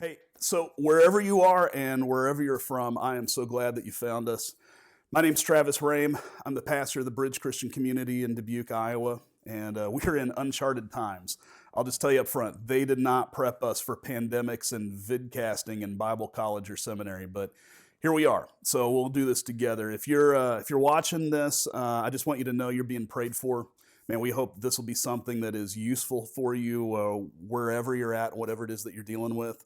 Hey, so wherever you are and wherever you're from, I am so glad that you found us. My name's Travis Rame. I'm the pastor of the Bridge Christian Community in Dubuque, Iowa, and we're in uncharted times. I'll just tell you up front, they did not prep us for pandemics and vidcasting in Bible college or seminary, but here we are. So we'll do this together. If you're watching this, I just want you to know you're being prayed for. Man, we hope this will be something that is useful for you wherever you're at, whatever it is that you're dealing with.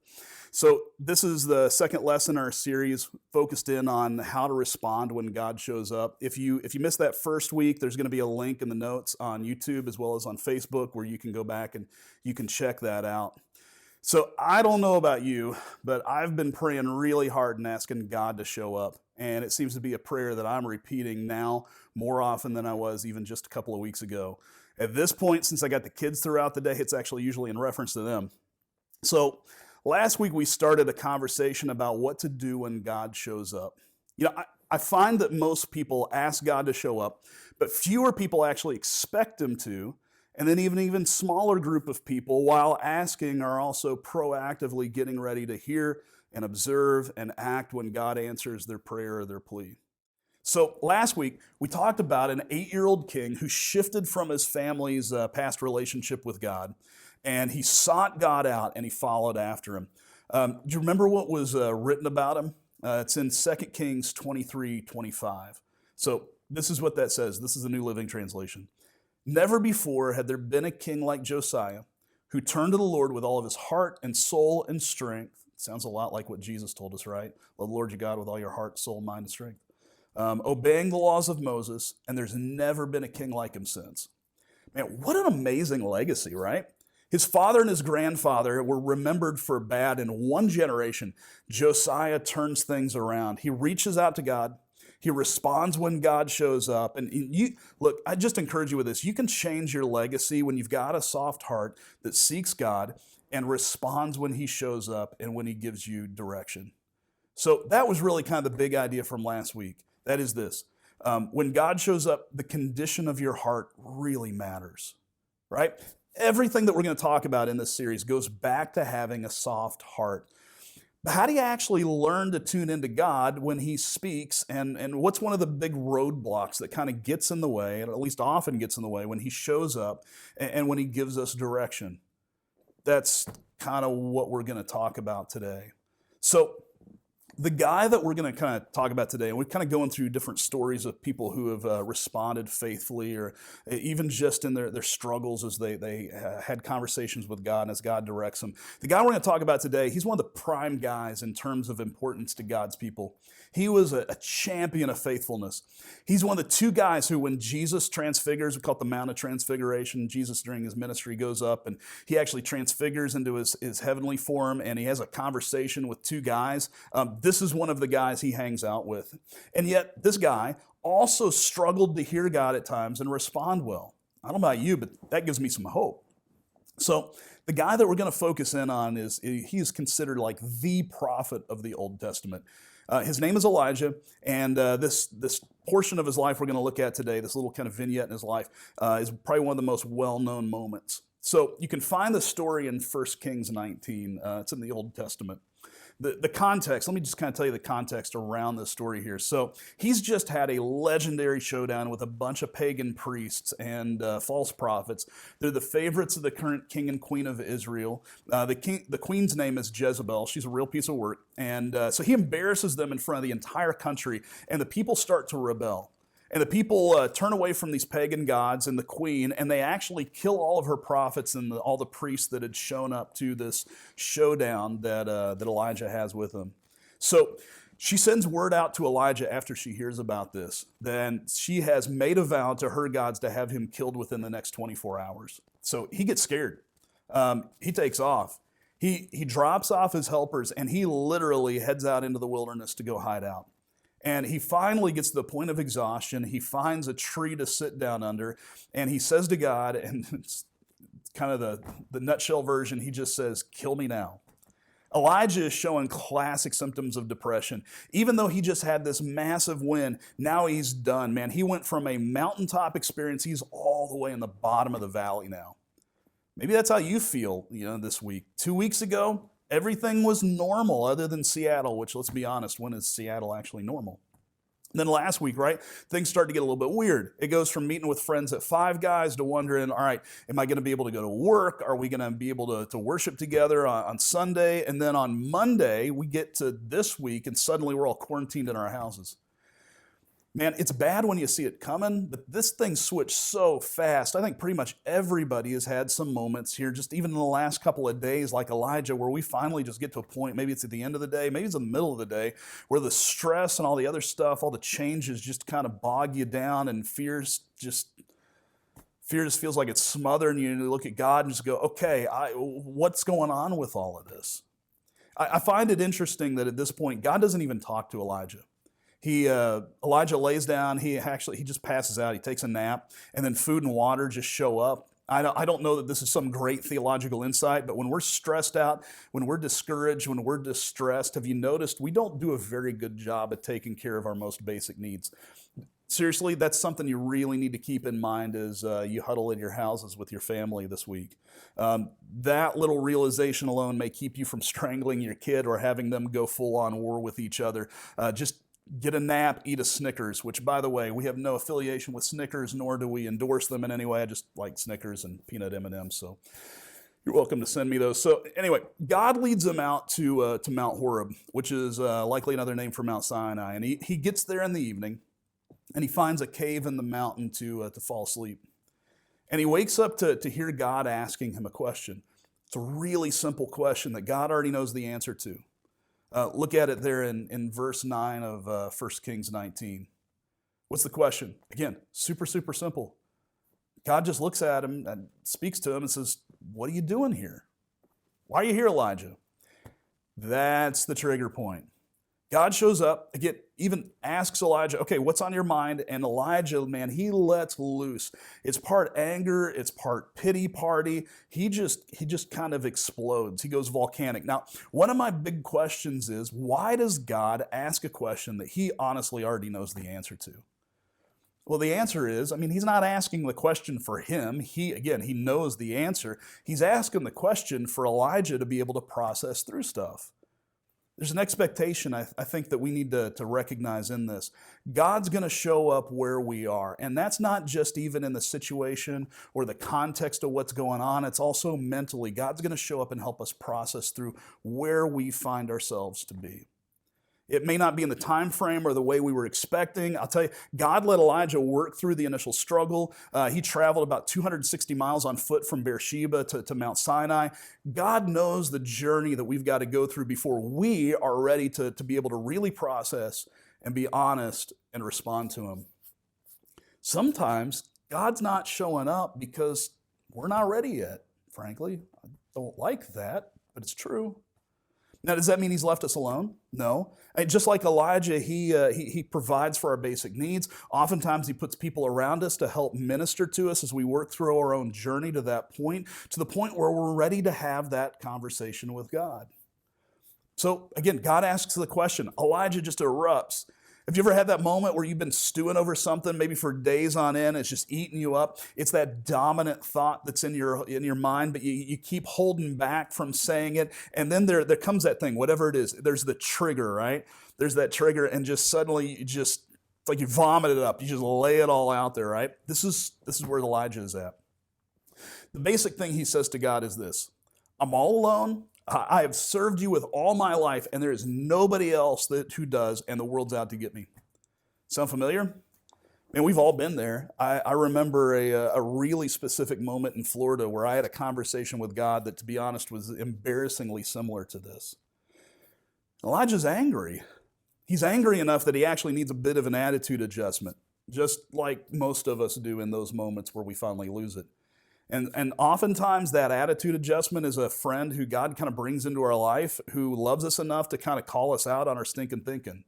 So this is the second lesson in our series focused in on how to respond when God shows up. If you missed that first week, there's going to be a link in the notes on YouTube as well as on Facebook where you can go back and you can check that out. So I don't know about you, but I've been praying really hard and asking God to show up. And it seems to be a prayer that I'm repeating now more often than I was even just a couple of weeks ago. At this point, since I got the kids throughout the day, it's actually usually in reference to them. So last week we started a conversation about what to do when God shows up. I find that most people ask God to show up, but fewer people actually expect him to. And then even smaller group of people, while asking, are also proactively getting ready to hear and observe and act when God answers their prayer or their plea. So last week, we talked about an 8-year-old king who shifted from his family's past relationship with God, and he sought God out and he followed after him. Do you remember what was written about him? It's in 2 Kings 23:25. So this is what that says. This is the New Living Translation. Never before had there been a king like Josiah who turned to the Lord with all of his heart and soul and strength. Sounds a lot like what Jesus told us, right? Love the Lord your God with all your heart, soul, mind, and strength. Obeying the laws of Moses, and there's never been a king like him since. Man, what an amazing legacy, right? His father and his grandfather were remembered for bad in one generation. Josiah turns things around. He reaches out to God. He responds when God shows up. And look, I just encourage you with this. You can change your legacy when you've got a soft heart that seeks God and responds when he shows up and when he gives you direction. So that was really kind of the big idea from last week. That is this. When God shows up, the condition of your heart really matters, right? Everything that we're going to talk about in this series goes back to having a soft heart. But how do you actually learn to tune into God when he speaks? And what's one of the big roadblocks that kind of gets in the way, and at least often gets in the way when he shows up and when he gives us direction? That's kind of what we're going to talk about today. So the guy that we're going to kind of talk about today, and we're kind of going through different stories of people who have responded faithfully or even just in their struggles as they had conversations with God and as God directs them. The guy we're going to talk about today, he's one of the prime guys in terms of importance to God's people. He was a champion of faithfulness. He's one of the two guys who, when Jesus transfigures, we call it the Mount of Transfiguration, Jesus during his ministry goes up and he actually transfigures into his heavenly form and he has a conversation with two guys. This is one of the guys he hangs out with. And yet this guy also struggled to hear God at times and respond well. I don't know about you, but that gives me some hope. So the guy that we're going to focus in on he is considered like the prophet of the Old Testament. His name is Elijah, and this portion of his life we're going to look at today, this little kind of vignette in his life, is probably one of the most well-known moments. So you can find the story in 1 Kings 19. It's in the Old Testament. The context, let me just kind of tell you the context around this story here. So he's just had a legendary showdown with a bunch of pagan priests and false prophets. They're the favorites of the current king and queen of Israel. The queen's name is Jezebel. She's a real piece of work. And so he embarrasses them in front of the entire country, and the people start to rebel. And the people turn away from these pagan gods and the queen, and they actually kill all of her prophets and all the priests that had shown up to this showdown that Elijah has with them. So she sends word out to Elijah after she hears about this. Then she has made a vow to her gods to have him killed within the next 24 hours. So he gets scared. He takes off. He drops off his helpers, and he literally heads out into the wilderness to go hide out. And he finally gets to the point of exhaustion. He finds a tree to sit down under, and he says to God, and it's kind of the nutshell version, he just says, "Kill me now." Elijah is showing classic symptoms of depression. Even though he just had this massive win, now he's done, man. He went from a mountaintop experience, he's all the way in the bottom of the valley now. Maybe that's how you feel, this week. 2 weeks ago, Everything was normal other than Seattle, which, let's be honest, when is Seattle actually normal? Then last week, right, things start to get a little bit weird. It goes from meeting with friends at Five Guys to wondering, all right, am I going to be able to go to work? Are we going to be able to worship together on Sunday? And then on Monday, we get to this week, and suddenly we're all quarantined in our houses. Man, it's bad when you see it coming, but this thing switched so fast. I think pretty much everybody has had some moments here, just even in the last couple of days, like Elijah, where we finally just get to a point, maybe it's at the end of the day, maybe it's in the middle of the day, where the stress and all the other stuff, all the changes just kind of bog you down, and fear just feels like it's smothering you, and you look at God and just go, okay, what's going on with all of this? I find it interesting that at this point, God doesn't even talk to Elijah. Elijah lays down, he just passes out, he takes a nap, and then food and water just show up. I don't know that this is some great theological insight, but when we're stressed out, when we're discouraged, when we're distressed, have you noticed we don't do a very good job at taking care of our most basic needs? Seriously, that's something you really need to keep in mind as you huddle in your houses with your family this week. That little realization alone may keep you from strangling your kid or having them go full-on war with each other. Just get a nap, eat a Snickers, which, by the way, we have no affiliation with Snickers, nor do we endorse them in any way. I just like Snickers and peanut M&Ms, so you're welcome to send me those. So anyway, God leads them out to Mount Horeb, which is likely another name for Mount Sinai, and he gets there in the evening, and he finds a cave in the mountain to fall asleep. And he wakes up to hear God asking him a question. It's a really simple question that God already knows the answer to. Look at it there in verse 9 of 1 Kings 19. What's the question? Again, super, super simple. God just looks at him and speaks to him and says, what are you doing here? Why are you here, Elijah? That's the trigger point. God shows up, again, even asks Elijah, okay, what's on your mind? And Elijah, man, he lets loose. It's part anger, it's part pity party. He just kind of explodes. He goes volcanic. Now, one of my big questions is, why does God ask a question that he honestly already knows the answer to? Well, the answer is, he's not asking the question for him. He knows the answer. He's asking the question for Elijah to be able to process through stuff. There's an expectation, I think, that we need to recognize in this. God's going to show up where we are. And that's not just even in the situation or the context of what's going on. It's also mentally. God's going to show up and help us process through where we find ourselves to be. It may not be in the time frame or the way we were expecting. I'll tell you, God let Elijah work through the initial struggle. He traveled about 260 miles on foot from Beersheba to Mount Sinai. God knows the journey that we've got to go through before we are ready to be able to really process and be honest and respond to him. Sometimes God's not showing up because we're not ready yet, frankly. I don't like that, but it's true. Now, does that mean he's left us alone? No. And just like Elijah, he provides for our basic needs. Oftentimes, he puts people around us to help minister to us as we work through our own journey to the point where we're ready to have that conversation with God. So, again, God asks the question. Elijah just erupts. Have you ever had that moment where you've been stewing over something maybe for days on end, it's just eating you up? It's that dominant thought that's in your mind, but you keep holding back from saying it. And then there comes that thing, whatever it is. There's the trigger, right? There's that trigger, and just suddenly it's like you vomit it up. You just lay it all out there, right? This is where Elijah is at. The basic thing he says to God is this: I'm all alone. I have served you with all my life, and there is nobody else who does, and the world's out to get me. Sound familiar? Man, we've all been there. I remember a really specific moment in Florida where I had a conversation with God that, to be honest, was embarrassingly similar to this. Elijah's angry. He's angry enough that he actually needs a bit of an attitude adjustment, just like most of us do in those moments where we finally lose it. And oftentimes that attitude adjustment is a friend who God kind of brings into our life who loves us enough to kind of call us out on our stinking thinking.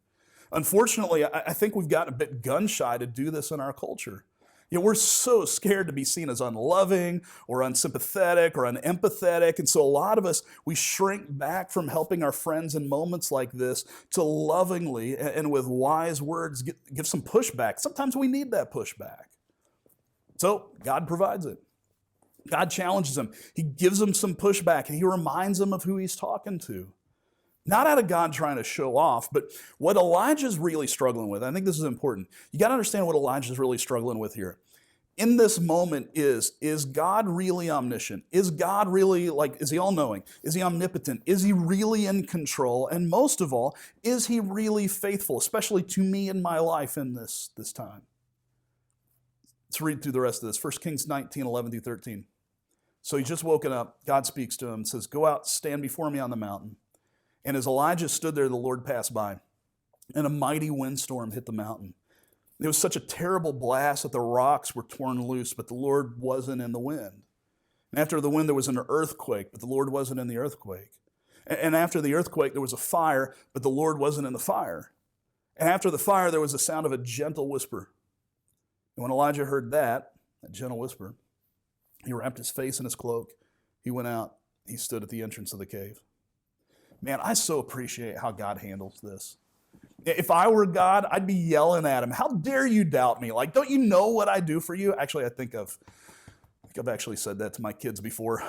Unfortunately, I think we've gotten a bit gun shy to do this in our culture. We're so scared to be seen as unloving or unsympathetic or unempathetic. And so a lot of us, we shrink back from helping our friends in moments like this to lovingly and with wise words give some pushback. Sometimes we need that pushback. So God provides it. God challenges him. He gives him some pushback, and he reminds him of who he's talking to. Not out of God trying to show off, but what Elijah's really struggling with. I think this is important. You got to understand what Elijah's really struggling with here. In this moment is God really omniscient? Is God really, is he all-knowing? Is he omnipotent? Is he really in control? And most of all, is he really faithful, especially to me in my life in this time? Let's read through the rest of this. 1 Kings 19, 11 through 13. So he's just woken up. God speaks to him and says, "Go out, stand before me on the mountain." And as Elijah stood there, the Lord passed by, and a mighty windstorm hit the mountain. It was such a terrible blast that the rocks were torn loose, but the Lord wasn't in the wind. And after the wind, there was an earthquake, but the Lord wasn't in the earthquake. And after the earthquake, there was a fire, but the Lord wasn't in the fire. And after the fire, there was the sound of a gentle whisper. And when Elijah heard that gentle whisper, he wrapped his face in his cloak. He went out. He stood at the entrance of the cave. Man, I so appreciate how God handles this. If I were God, I'd be yelling at him, "How dare you doubt me? Don't you know what I do for you?" Actually, I think I've actually said that to my kids before.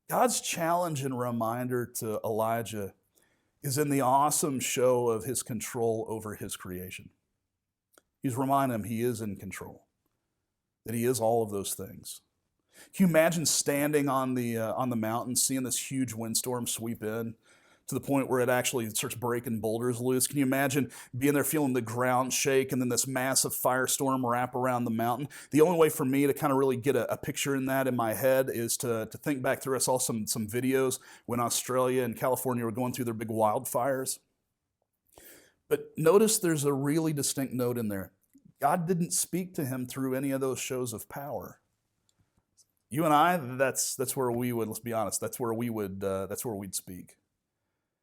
God's challenge and reminder to Elijah is in the awesome show of his control over his creation. He's reminding him he is in control, that he is all of those things. Can you imagine standing on the mountain, seeing this huge windstorm sweep in to the point where it actually starts breaking boulders loose? Can you imagine being there feeling the ground shake and then this massive firestorm wrap around the mountain? The only way for me to kind of really get a picture in that in my head is to think back through. I saw some videos when Australia and California were going through their big wildfires. But notice there's a really distinct note in there. God didn't speak to him through any of those shows of power. You and I, that's where we would, let's be honest, that's where we'd speak.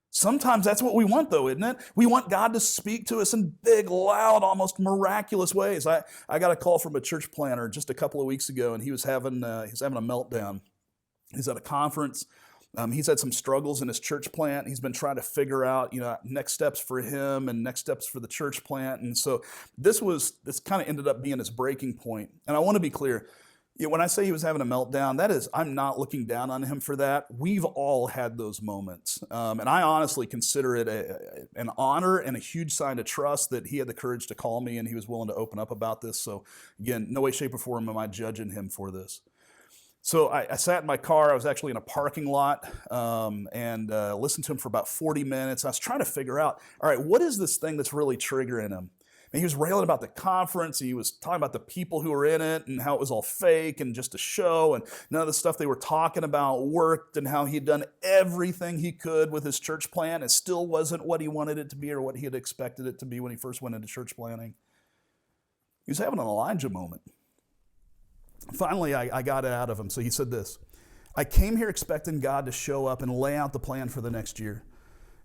Sometimes that's what we want, though, isn't it? We want God to speak to us in big, loud, almost miraculous ways. I got a call from a church planter just a couple of weeks ago, and he was having a meltdown. He's at a conference. He's had some struggles in his church plant. He's been trying to figure out, next steps for him and next steps for the church plant. And so this kind of ended up being his breaking point. And I want to be clear. When I say he was having a meltdown, that is, I'm not looking down on him for that. We've all had those moments. And I honestly consider it an honor and a huge sign of trust that he had the courage to call me and he was willing to open up about this. So again, no way, shape, or form am I judging him for this. So I sat in my car. I was actually in a parking lot and listened to him for about 40 minutes. I was trying to figure out, all right, what is this thing that's really triggering him? And he was railing about the conference. He was talking about the people who were in it and how it was all fake and just a show. And none of the stuff they were talking about worked and how he'd done everything he could with his church plant. It still wasn't what he wanted it to be or what he had expected it to be when he first went into church planting. He was having an Elijah moment. Finally, I got it out of him. So he said this: "I came here expecting God to show up and lay out the plan for the next year.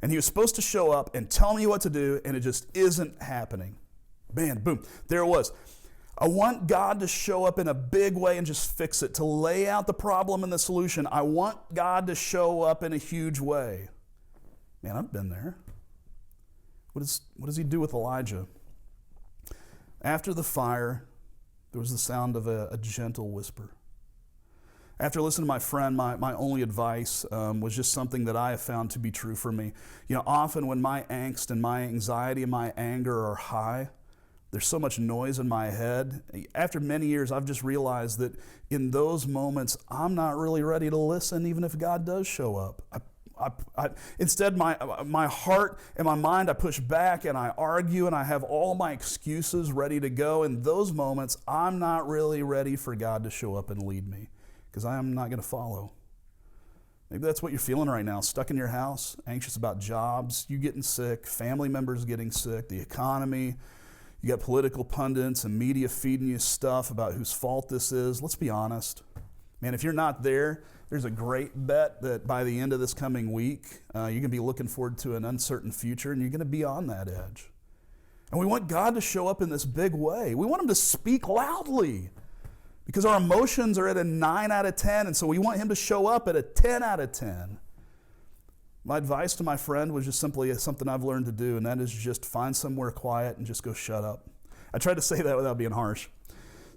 And he was supposed to show up and tell me what to do, and it just isn't happening." Man, boom, there it was. I want God to show up in a big way and just fix it, to lay out the problem and the solution. I want God to show up in a huge way. Man, I've been there. What does he do with Elijah? After the fire, there was the sound of a gentle whisper. After listening to my friend, my only advice was just something that I have found to be true for me. Often when my angst and my anxiety and my anger are high, there's so much noise in my head. After many years, I've just realized that in those moments, I'm not really ready to listen, even if God does show up. Instead, my heart and my mind, I push back and I argue and I have all my excuses ready to go. In those moments, I'm not really ready for God to show up and lead me because I am not going to follow. Maybe that's what you're feeling right now, stuck in your house, anxious about jobs, you getting sick, family members getting sick, the economy. You got political pundits and media feeding you stuff about whose fault this is. Let's be honest. Man, if you're not there, there's a great bet that by the end of this coming week, you're going to be looking forward to an uncertain future and you're going to be on that edge. And we want God to show up in this big way. We want him to speak loudly because our emotions are at a 9 out of 10, and so we want him to show up at a 10 out of 10. My advice to my friend was just simply something I've learned to do, and that is just find somewhere quiet and just go shut up. I tried to say that without being harsh.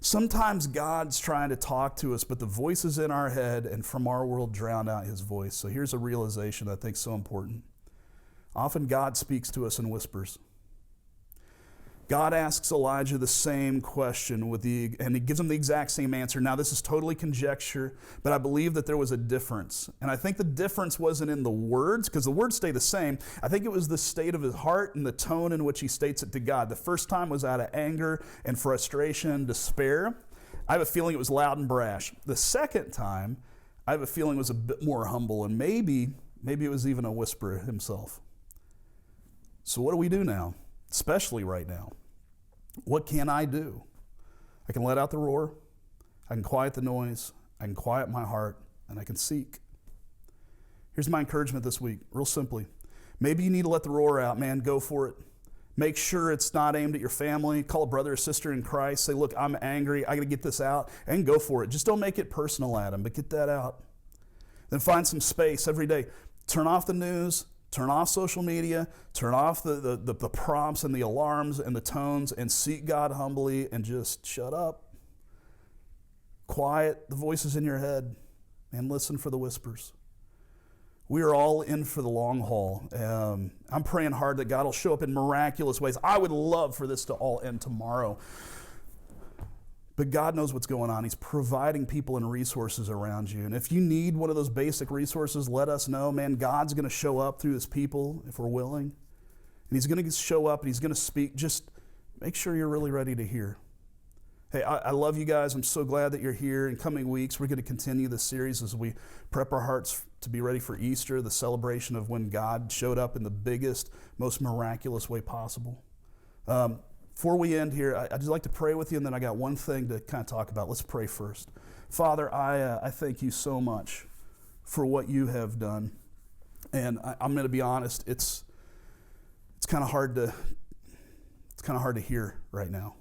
Sometimes God's trying to talk to us, but the voices in our head and from our world drown out his voice. So here's a realization I think is so important. Often God speaks to us in whispers. God asks Elijah the same question and he gives him the exact same answer. Now, this is totally conjecture, but I believe that there was a difference. And I think the difference wasn't in the words, because the words stay the same. I think it was the state of his heart and the tone in which he states it to God. The first time was out of anger and frustration and despair. I have a feeling it was loud and brash. The second time, I have a feeling it was a bit more humble, and maybe it was even a whisperer himself. So what do we do now, especially right now? What can I do? I can let out the roar, I can quiet the noise, I can quiet my heart, and I can seek. Here's my encouragement this week, real simply. Maybe you need to let the roar out, man, go for it. Make sure it's not aimed at your family. Call a brother or sister in Christ. Say, look, I'm angry, I gotta get this out, and go for it. Just don't make it personal at them, but get that out. Then find some space every day. Turn off the news, turn off social media, turn off the prompts and the alarms and the tones, and seek God humbly and just shut up. Quiet the voices in your head and listen for the whispers. We are all in for the long haul. I'm praying hard that God will show up in miraculous ways. I would love for this to all end tomorrow. But God knows what's going on. He's providing people and resources around you. And if you need one of those basic resources, let us know. Man, God's going to show up through his people if we're willing. And he's going to show up and he's going to speak. Just make sure you're really ready to hear. Hey, I love you guys. I'm so glad that you're here. In coming weeks, we're going to continue this series as we prep our hearts to be ready for Easter, the celebration of when God showed up in the biggest, most miraculous way possible. Before we end here, I'd just like to pray with you, and then I got one thing to kind of talk about. Let's pray first. Father, I thank you so much for what you have done. And I'm going to be honest, it's kind of hard to hear right now.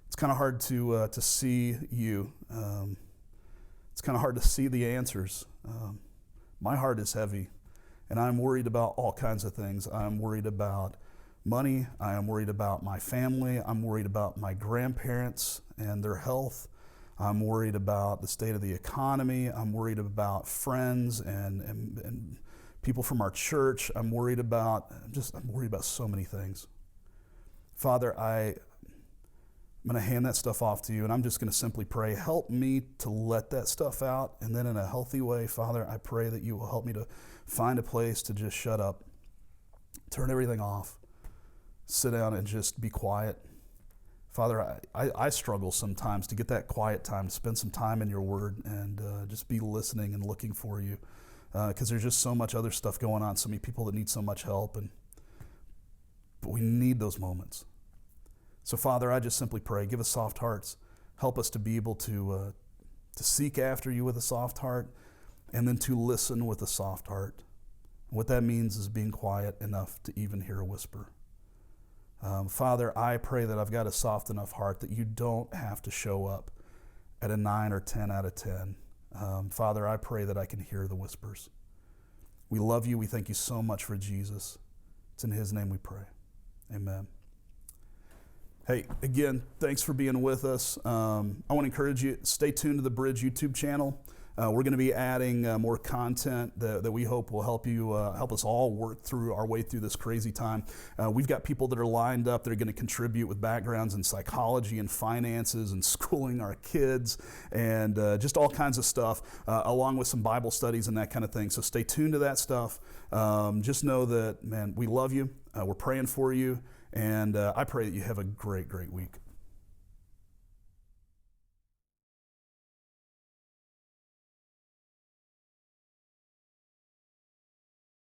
It's kind of hard to see you. It's kind of hard to see the answers. My heart is heavy, and I'm worried about all kinds of things. I'm worried about money. I am worried about my family. I'm worried about my grandparents and their health. I'm worried about the state of the economy. I'm worried about friends and people from our church. I'm worried about so many things. Father, I'm going to hand that stuff off to you, and I'm just going to simply pray, help me to let that stuff out, and then in a healthy way, Father, I pray that you will help me to find a place to just shut up, turn everything off, sit down and just be quiet. Father, I struggle sometimes to get that quiet time, to spend some time in your word and just be listening and looking for you, because there's just so much other stuff going on, so many people that need so much help, but we need those moments. So Father, I just simply pray, give us soft hearts. Help us to be able to seek after you with a soft heart, and then to listen with a soft heart. What that means is being quiet enough to even hear a whisper. Father, I pray that I've got a soft enough heart that you don't have to show up at a 9 or 10 out of 10. Father, I pray that I can hear the whispers. We love you. We thank you so much for Jesus. It's in his name we pray. Amen. Hey, again, thanks for being with us. I want to encourage you, stay tuned to the Bridge YouTube channel. We're going to be adding more content that we hope will help us all work through our way through this crazy time. We've got people that are lined up that are going to contribute with backgrounds in psychology and finances and schooling our kids and just all kinds of stuff, along with some Bible studies and that kind of thing. So stay tuned to that stuff. Just know that, man, we love you. We're praying for you. And I pray that you have a great, great week.